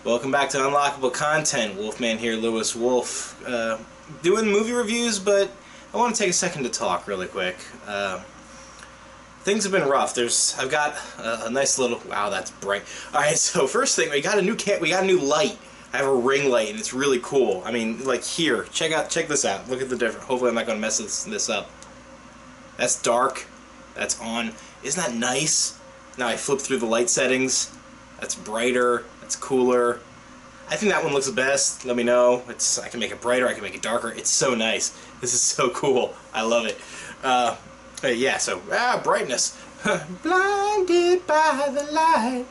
Welcome back to Unlockable Content. Wolfman here, Lewis Wolf. Doing movie reviews, but I want to take a second to talk really quick. Things have been rough. I've got a nice little... Wow, that's bright. Alright, so first thing, we got a new light. I have a ring light, and it's really cool. I mean, like here, check this out. Look at the difference. Hopefully I'm not going to mess this up. That's dark. That's on. Isn't that nice? Now I flip through the light settings. That's brighter. That's cooler. I think that one looks the best. Let me know. I can make it brighter. I can make it darker. It's so nice. This is so cool. I love it. Yeah. So brightness. Blinded by the light.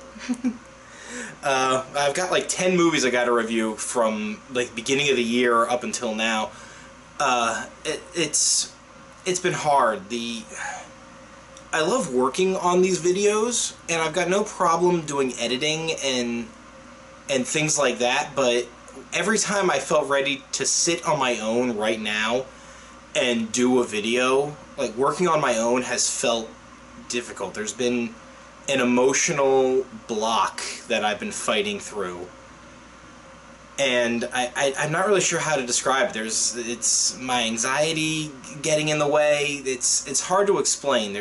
I've got like 10 movies I got to review from like beginning of the year up until now. It's been hard. I love working on these videos, and I've got no problem doing editing and things like that, but every time I felt ready to sit on my own right now and do a video, like working on my own has felt difficult. There's been an emotional block that I've been fighting through, and I'm not really sure how to describe it. It's my anxiety getting in the way. It's hard to explain.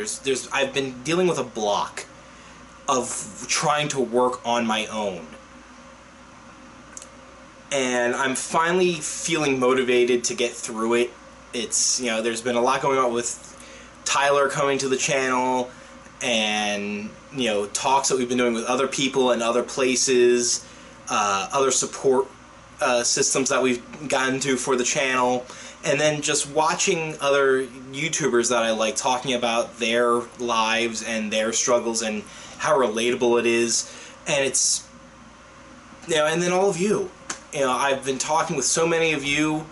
I've been dealing with a block of trying to work on my own, and I'm finally feeling motivated to get through it. There's been a lot going on with Tyler coming to the channel, and talks that we've been doing with other people and other places, other support systems that we've gotten to for the channel, and then just watching other YouTubers that I like talking about their lives and their struggles and how relatable it is. And it's, and then all of you. I've been talking with so many of you,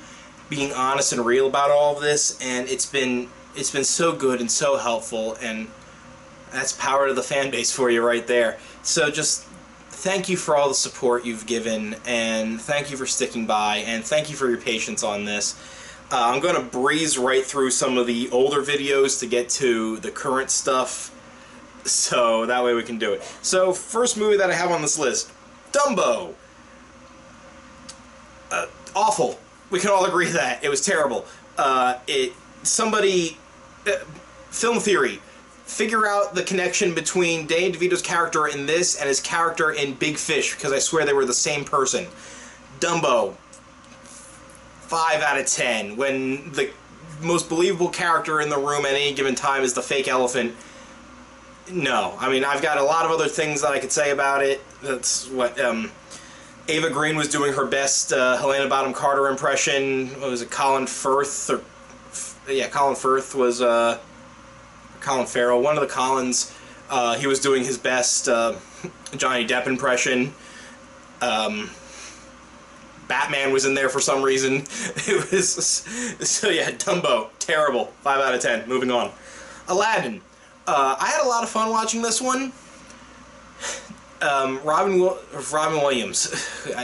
being honest and real about all of this, and it's been so good and so helpful, and that's power to the fan base for you right there. So just thank you for all the support you've given, and thank you for sticking by, and thank you for your patience on this. I'm going to breeze right through some of the older videos to get to the current stuff, so that way we can do it. So, first movie that I have on this list, Dumbo. Awful. We can all agree that. It was terrible. Film theory. Figure out the connection between Danny DeVito's character in this and his character in Big Fish, because I swear they were the same person. Dumbo, 5 out of 10. When the most believable character in the room at any given time is the fake elephant, no. I mean, I've got a lot of other things that I could say about it. That's what, Ava Green was doing her best Helena Bonham Carter impression. What was it, Colin Firth? Colin Firth was, Colin Farrell, one of the Collins. He was doing his best Johnny Depp impression. Batman was in there for some reason. It was... So yeah, Dumbo, terrible. 5 out of 10. Moving on. Aladdin. I had a lot of fun watching this one. Robin Williams.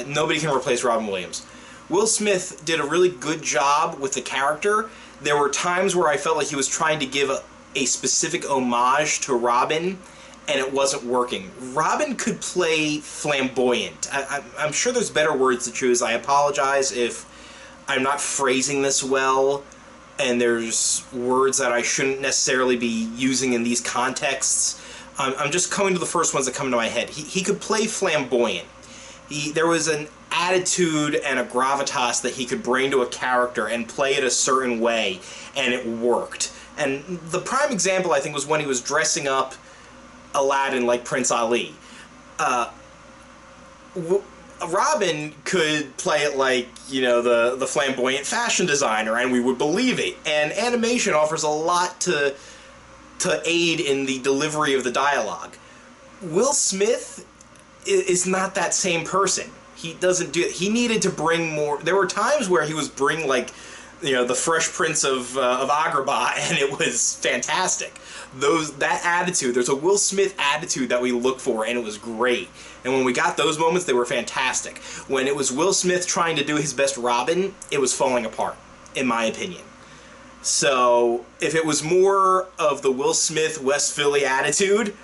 Nobody can replace Robin Williams. Will Smith did a really good job with the character. There were times where I felt like he was trying to give a specific homage to Robin, and it wasn't working. Robin could play flamboyant. I'm sure there's better words to choose. I apologize if I'm not phrasing this well, and there's words that I shouldn't necessarily be using in these contexts. I'm just coming to the first ones that come to my head. He could play flamboyant. There was an attitude and a gravitas that he could bring to a character and play it a certain way, and it worked. And the prime example, I think, was when he was dressing up Aladdin like Prince Ali. Robin could play it like, the flamboyant fashion designer, and we would believe it. And animation offers a lot to aid in the delivery of the dialogue. Will Smith is not that same person. He doesn't do it. He needed to bring more... There were times where he was bring, like... the Fresh Prince of Agrabah, and it was fantastic. That attitude, there's a Will Smith attitude that we look for, and it was great. And when we got those moments, they were fantastic. When it was Will Smith trying to do his best Robin, it was falling apart, in my opinion. So, if it was more of the Will Smith West Philly attitude,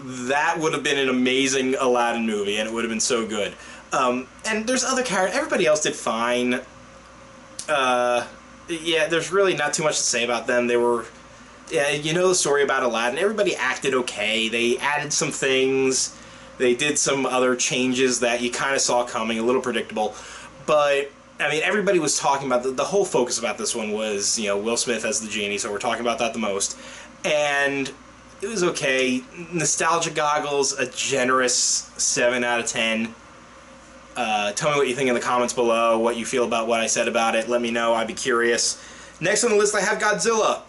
that would have been an amazing Aladdin movie, and it would have been so good. And there's other characters. Everybody else did fine. Yeah, there's really not too much to say about them. They were... Yeah, you know the story about Aladdin. Everybody acted okay. They added some things. They did some other changes that you kind of saw coming, a little predictable. But, I mean, everybody was talking about... The whole focus about this one was, you know, Will Smith as the genie, so we're talking about that the most. And it was okay. Nostalgia goggles, a generous 7 out of 10. Tell me what you think in the comments below, what you feel about what I said about it. Let me know. I'd be curious. Next on the list, I have Godzilla.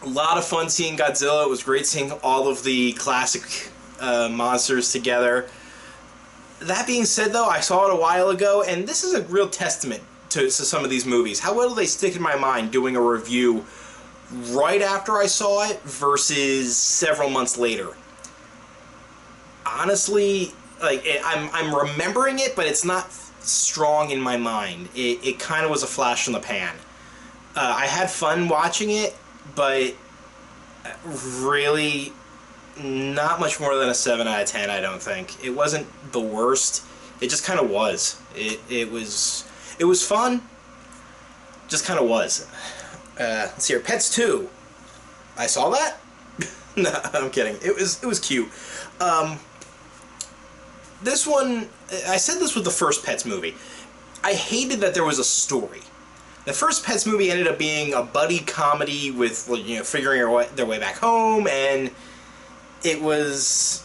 A lot of fun seeing Godzilla. It was great seeing all of the classic monsters together. That being said, though, I saw it a while ago, and this is a real testament to some of these movies. How well do they stick in my mind doing a review right after I saw it versus several months later? Honestly, like, I'm remembering it, but it's not strong in my mind. It kind of was a flash in the pan. I had fun watching it, but really not much more than a 7 out of 10, I don't think. It wasn't the worst. It just kind of was. It was fun. Just kind of was. Let's see here. Pets 2. I saw that? No, I'm kidding. It was cute. This one, I said this with the first Pets movie. I hated that there was a story. The first Pets movie ended up being a buddy comedy with, you know, figuring their way back home, and it was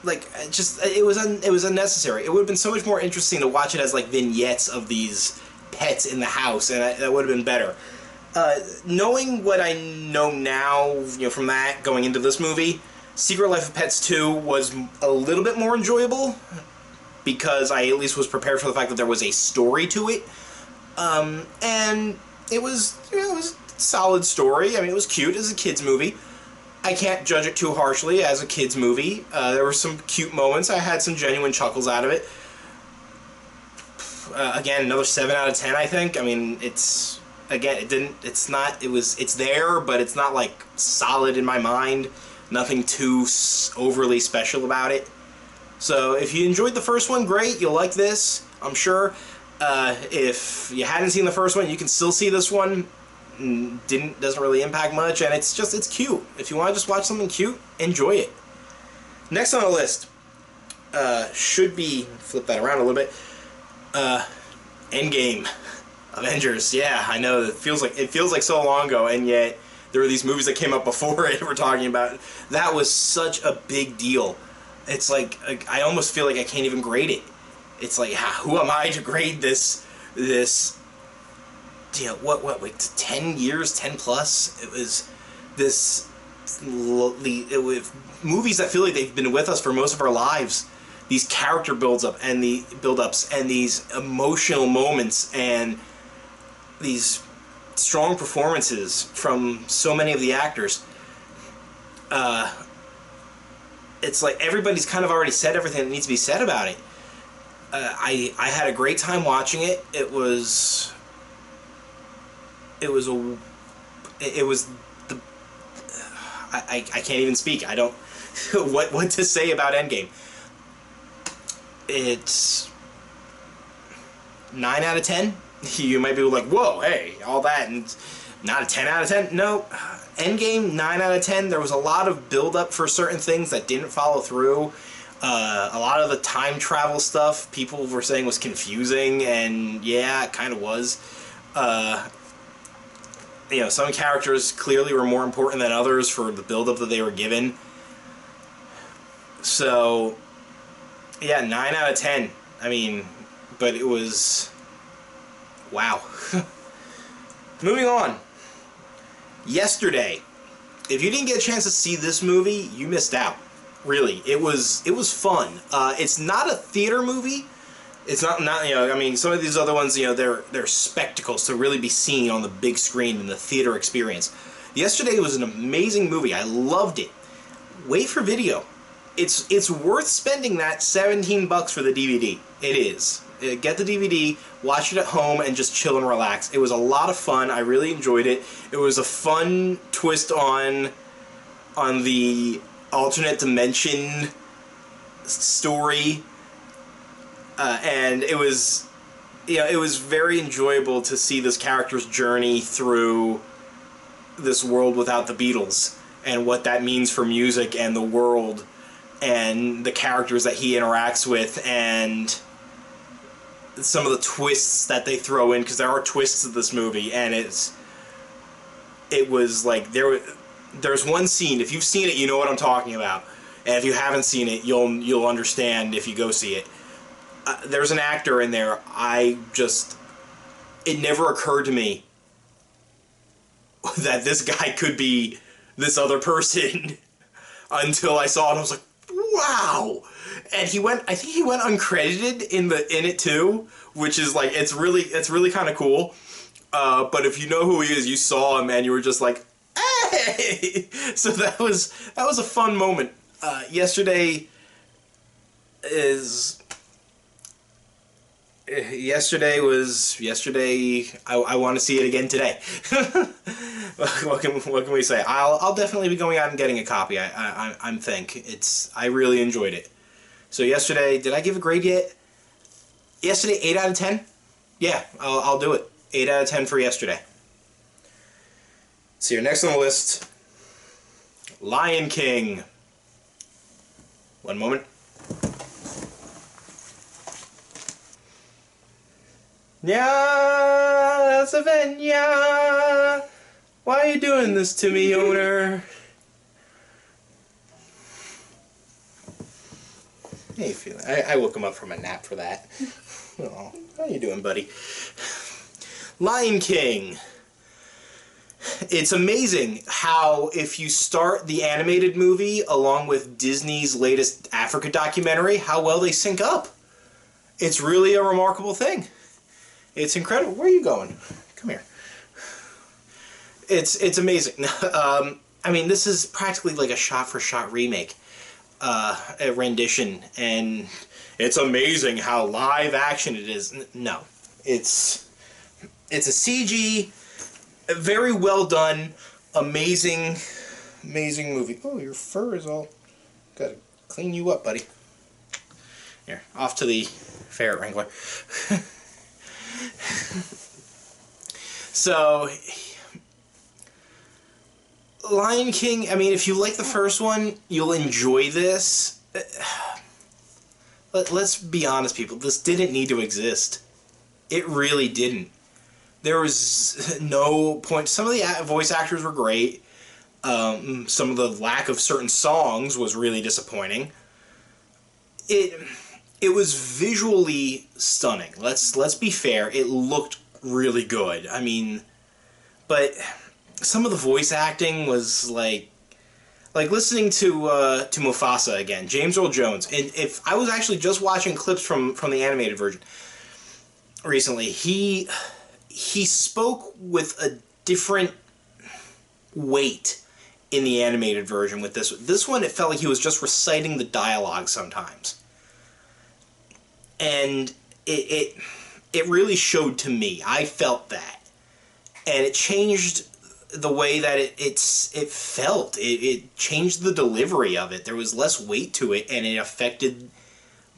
like it was unnecessary. It would have been so much more interesting to watch it as like vignettes of these pets in the house, and that would have been better. Knowing what I know now, you know, from that going into this movie, Secret Life of Pets 2 was a little bit more enjoyable because I at least was prepared for the fact that there was a story to it. And it was, you know, it was a solid story. I mean, it was cute as a kid's movie. I can't judge it too harshly as a kid's movie. There were some cute moments. I had some genuine chuckles out of it. Again, another 7 out of 10, I think. I mean, it's there, but it's not, like, solid in my mind. Nothing too overly special about it. So, if you enjoyed the first one, great. You'll like this, I'm sure. If you hadn't seen the first one, you can still see this one. Doesn't really impact much, and it's cute. If you want to just watch something cute, enjoy it. Next on the list should be, flip that around a little bit. End Game, Avengers. Yeah, I know it feels like so long ago, and yet there were these movies that came up before it. We're talking about that was such a big deal. It's like I almost feel like I can't even grade it. It's like, who am I to grade this, you know, wait, 10 years, 10 plus? It was this, with movies that feel like they've been with us for most of our lives. These character build-ups and these emotional moments and these strong performances from so many of the actors. It's like everybody's kind of already said everything that needs to be said about it. I had a great time watching it. It was the I can't even speak. I don't what to say about Endgame. It's 9 out of 10. You might be like, whoa, hey, all that, and not a 10 out of 10. No, Endgame, 9 out of 10. There was a lot of build up for certain things that didn't follow through. A lot of the time travel stuff people were saying was confusing, and yeah, it kind of was. You know, some characters clearly were more important than others for the build-up that they were given. So, yeah, 9 out of 10. I mean, but it was... wow. Moving on. Yesterday. If you didn't get a chance to see this movie, you missed out. Really, it was fun. It's not a theater movie. It's not you know, I mean, some of these other ones, you know, they're spectacles to really be seen on the big screen in the theater experience. Yesterday was an amazing movie. I loved it. Wait for video. It's worth spending that $17 for the DVD. It is. Get the DVD, watch it at home, and just chill and relax. It was a lot of fun. I really enjoyed it. It was a fun twist on on the alternate dimension story, and it was, it was very enjoyable to see this character's journey through this world without the Beatles and what that means for music and the world and the characters that he interacts with and some of the twists that they throw in, because there are twists of this movie, and it was like there's one scene, if you've seen it you know what I'm talking about, and if you haven't seen it you'll understand if you go see it. There's an actor in there, it never occurred to me that this guy could be this other person until I saw it and I was like, wow. And I think he went uncredited in it too, which is like, it's really kind of cool. But if you know who he is, you saw him and you were just like, hey! So that was a fun moment. Yesterday I want to see it again today. What can we say? I'll definitely be going out and getting a copy. I really enjoyed it. So yesterday, did I give a grade yet? Yesterday, 8 out of 10? Yeah, I'll do it. 8 out of 10 for yesterday. So next on the list, Lion King. One moment. Yeah, Savannah. Why are you doing this to me, owner? How you feeling? I woke him up from a nap for that. Oh, how you doing, buddy? Lion King. It's amazing how if you start the animated movie along with Disney's latest Africa documentary, how well they sync up. It's really a remarkable thing. It's incredible. Where are you going? Come here. It's amazing. I mean, this is practically like a shot-for-shot remake, a rendition, and it's amazing how live action it is. No, it's a CG, very well done, amazing movie. Oh, your fur is all. Gotta clean you up, buddy. Here, off to the ferret wrangler. So, Lion King, I mean, if you like the first one, you'll enjoy this. Let's be honest, people. This didn't need to exist. It really didn't. There was no point. Some of the voice actors were great. Some of the lack of certain songs was really disappointing. It was visually stunning. Let's be fair. It looked really good. I mean, but some of the voice acting was like listening to Mufasa again, James Earl Jones. And if I was actually just watching clips from the animated version recently, he spoke with a different weight in the animated version with this. This one, it felt like he was just reciting the dialogue sometimes. And it really showed to me. I felt that. And it changed the way that it felt. It changed the delivery of it. There was less weight to it, and it affected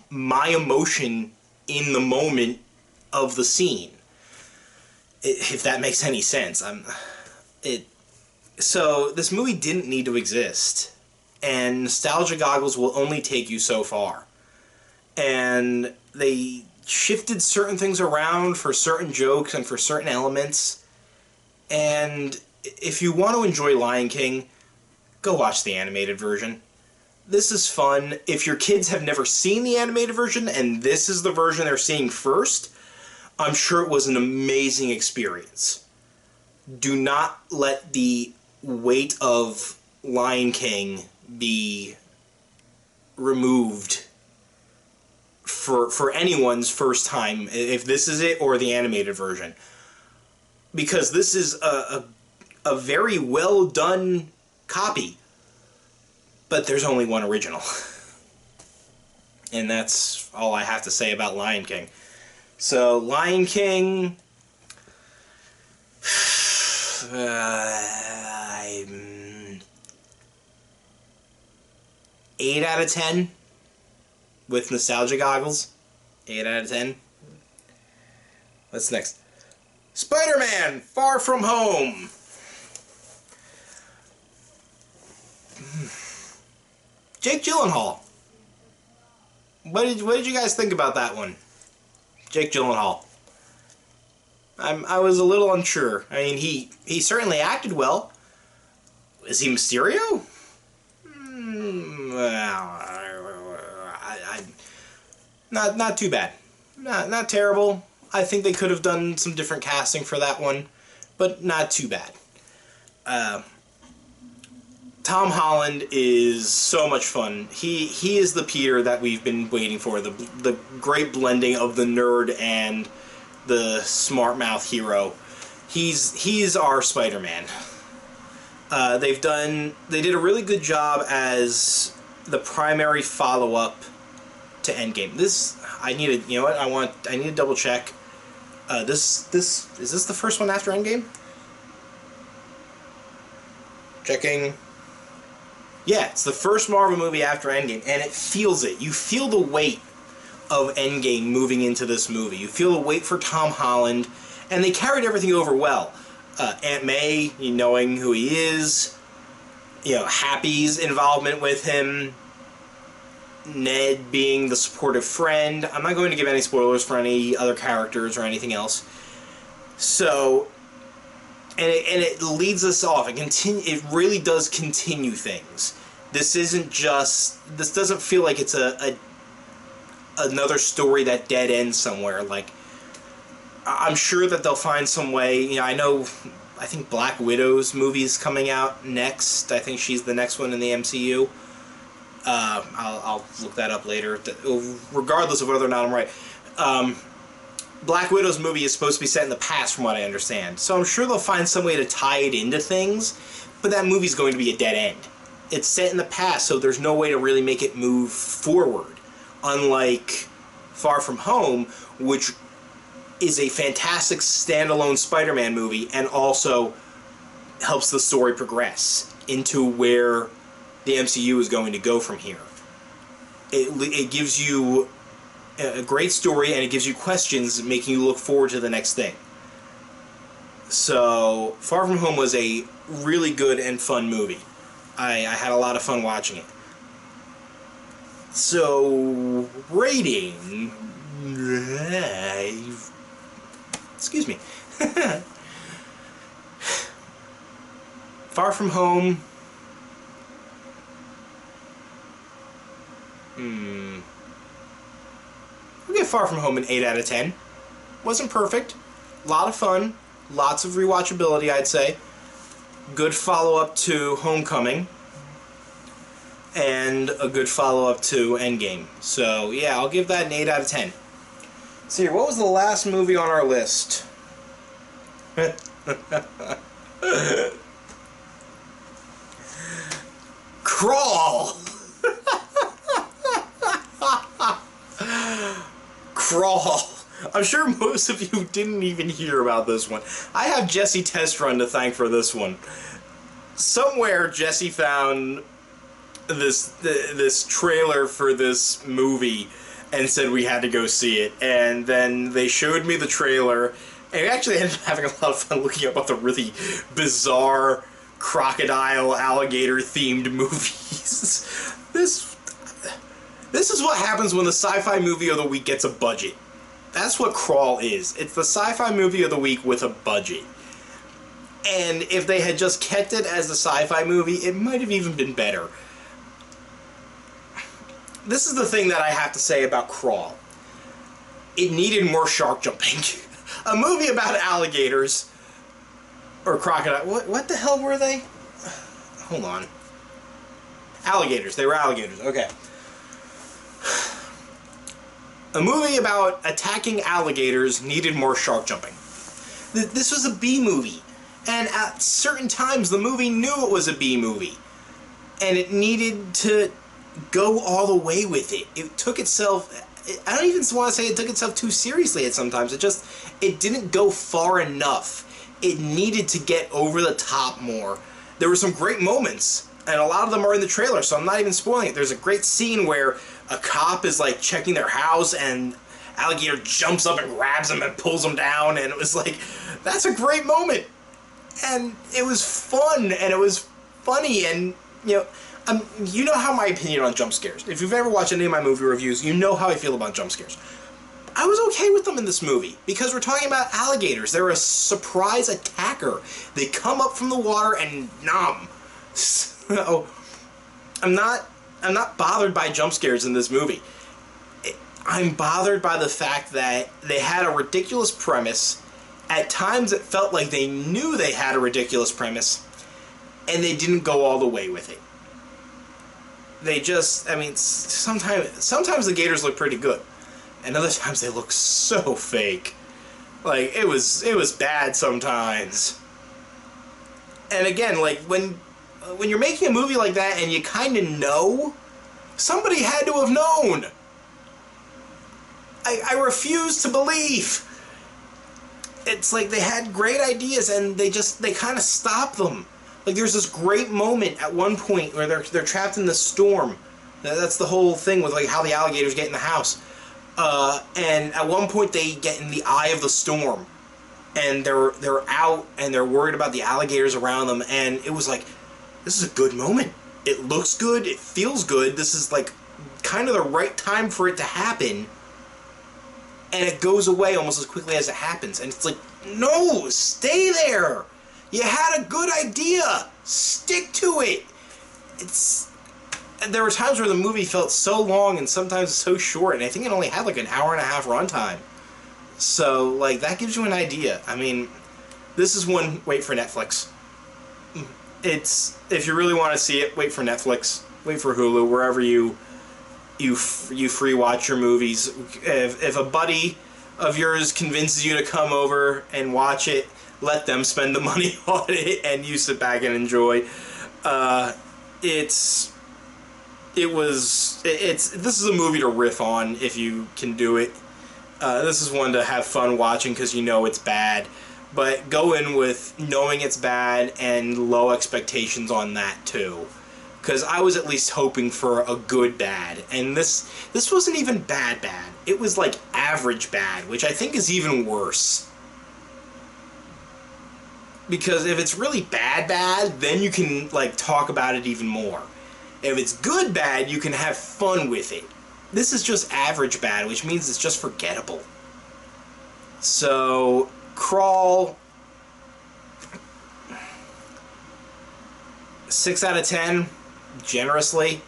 my emotion in the moment of the scene. If that makes any sense. So this movie didn't need to exist. And nostalgia goggles will only take you so far. And they shifted certain things around for certain jokes and for certain elements. And if you want to enjoy Lion King, go watch the animated version. This is fun. If your kids have never seen the animated version and this is the version they're seeing first, I'm sure it was an amazing experience. Do not let the weight of Lion King be removed for anyone's first time, if this is it or the animated version. Because this is a very well done copy, but there's only one original. And that's all I have to say about Lion King. So, Lion King, 8 out of 10 with nostalgia goggles. 8 out of 10. What's next? Spider-Man Far From Home. Jake Gyllenhaal. What did you guys think about that one? Jake Gyllenhaal. I was a little unsure. I mean, he certainly acted well. Is he Mysterio? Not too bad. Not terrible. I think they could have done some different casting for that one, but not too bad. Tom Holland is so much fun. He is the Peter that we've been waiting for. The great blending of the nerd and the smart mouth hero. He's our Spider-Man. They did a really good job as the primary follow-up to End Game. I need to double check. Is this the first one after End Game? Checking. Yeah, it's the first Marvel movie after End Game, and it feels it. You feel the weight of End Game moving into this movie. You feel the weight for Tom Holland, and they carried everything over well. Aunt May, knowing who he is, Happy's involvement with him, Ned being the supportive friend. I'm not going to give any spoilers for any other characters or anything else. So, and it leads us off. It really does continue things. This doesn't feel like it's another story that dead ends somewhere. Like, I'm sure that they'll find some way. I think Black Widow's movie is coming out next. I think she's the next one in the MCU. I'll look that up later. Regardless of whether or not I'm right. Black Widow's movie is supposed to be set in the past, from what I understand. So I'm sure they'll find some way to tie it into things, but that movie's going to be a dead end. It's set in the past, so there's no way to really make it move forward. Unlike Far From Home, which is a fantastic standalone Spider-Man movie and also helps the story progress into where the MCU is going to go from here. It gives you a great story, and it gives you questions, making you look forward to the next thing. So, Far From Home was a really good and fun movie. I had a lot of fun watching it. So, rating... Excuse me. Far From Home... We'll give Far From Home an 8 out of 10. Wasn't perfect. A lot of fun. Lots of rewatchability, I'd say. Good follow-up to Homecoming. And a good follow-up to Endgame. So, yeah, I'll give that an 8 out of 10. So here, what was the last movie on our list? Crawl! Crawl. I'm sure most of you didn't even hear about this one. I have Jesse Test Run to thank for this one. Somewhere Jesse found this trailer for this movie and said we had to go see it. And then they showed me the trailer, and we actually ended up having a lot of fun looking up all the really bizarre crocodile, alligator-themed movies. This is what happens when the sci-fi movie of the week gets a budget. That's what Crawl is. It's the sci-fi movie of the week with a budget. And if they had just kept it as a sci-fi movie, it might have even been better. This is the thing that I have to say about Crawl. It needed more shark jumping. A movie about alligators or crocodile. What the hell were they? Hold on. Alligators. They were alligators. Okay. A movie about attacking alligators needed more shark jumping. This was a B movie. And at certain times, the movie knew it was a B movie. And it needed to go all the way with it. It took itself... I don't even want to say it took itself too seriously at sometimes. It didn't go far enough. It needed to get over the top more. There were some great moments. And a lot of them are in the trailer, so I'm not even spoiling it. There's a great scene where a cop is like checking their house and alligator jumps up and grabs him and pulls him down, and it was like, that's a great moment. And it was fun, and it was funny, and you know how my opinion on jump scares. If you've ever watched any of my movie reviews, you know how I feel about jump scares. I was okay with them in this movie because we're talking about alligators. They're a surprise attacker. They come up from the water and nom. So I'm not bothered by jump scares in this movie. I'm bothered by the fact that they had a ridiculous premise. At times it felt like they knew they had a ridiculous premise and they didn't go all the way with it. They just, I mean, sometimes the gators look pretty good. And other times they look so fake. Like, it was bad sometimes. And again, like, when you're making a movie like that and you kind of know, somebody had to have known. I refuse to believe. It's like they had great ideas and they kind of stopped them. Like, there's this great moment at one point where they're trapped in the storm. That's the whole thing with, like, how the alligators get in the house. And at one point they get in the eye of the storm, and they're out and they're worried about the alligators around them, and it was like, this is a good moment. It looks good, it feels good, this is like kind of the right time for it to happen, and it goes away almost as quickly as it happens, and it's like, no, stay there. You had a good idea. Stick to it. There were times where the movie felt so long and sometimes so short, and I think it only had like an hour and a half runtime. So, like, that gives you an idea. I mean, this is one, wait for Netflix. If you really want to see it, wait for Netflix. Wait for Hulu, wherever you free watch your movies. If a buddy of yours convinces you to come over and watch it, let them spend the money on it and you sit back and enjoy. This is a movie to riff on if you can do it. This is one to have fun watching because you know it's bad, but go in with knowing it's bad and low expectations on that too, because I was at least hoping for a good bad, and this wasn't even bad. It was like average bad, which I think is even worse. Because if it's really bad, then you can like talk about it even more. If it's good bad, you can have fun with it. This is just average bad, which means it's just forgettable. So, Crawl, 6 out of 10, generously.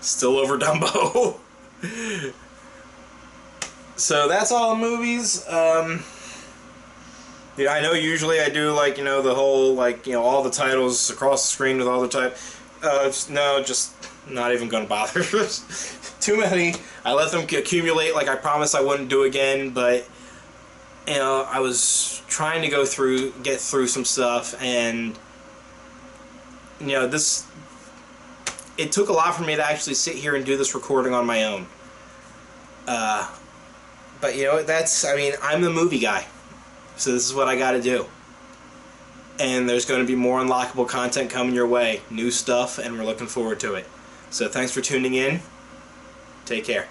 Still over Dumbo. So that's all the movies. Yeah, I know usually I do, like, the whole, like, all the titles across the screen with all the no, just not even gonna bother. Too many. I let them accumulate like I promised I wouldn't do again, but I was trying to get through some stuff, and it took a lot for me to actually sit here and do this recording on my own. But I'm the movie guy, so this is what I gotta do. And there's going to be more Unlockable content coming your way. New stuff, and we're looking forward to it. So thanks for tuning in. Take care.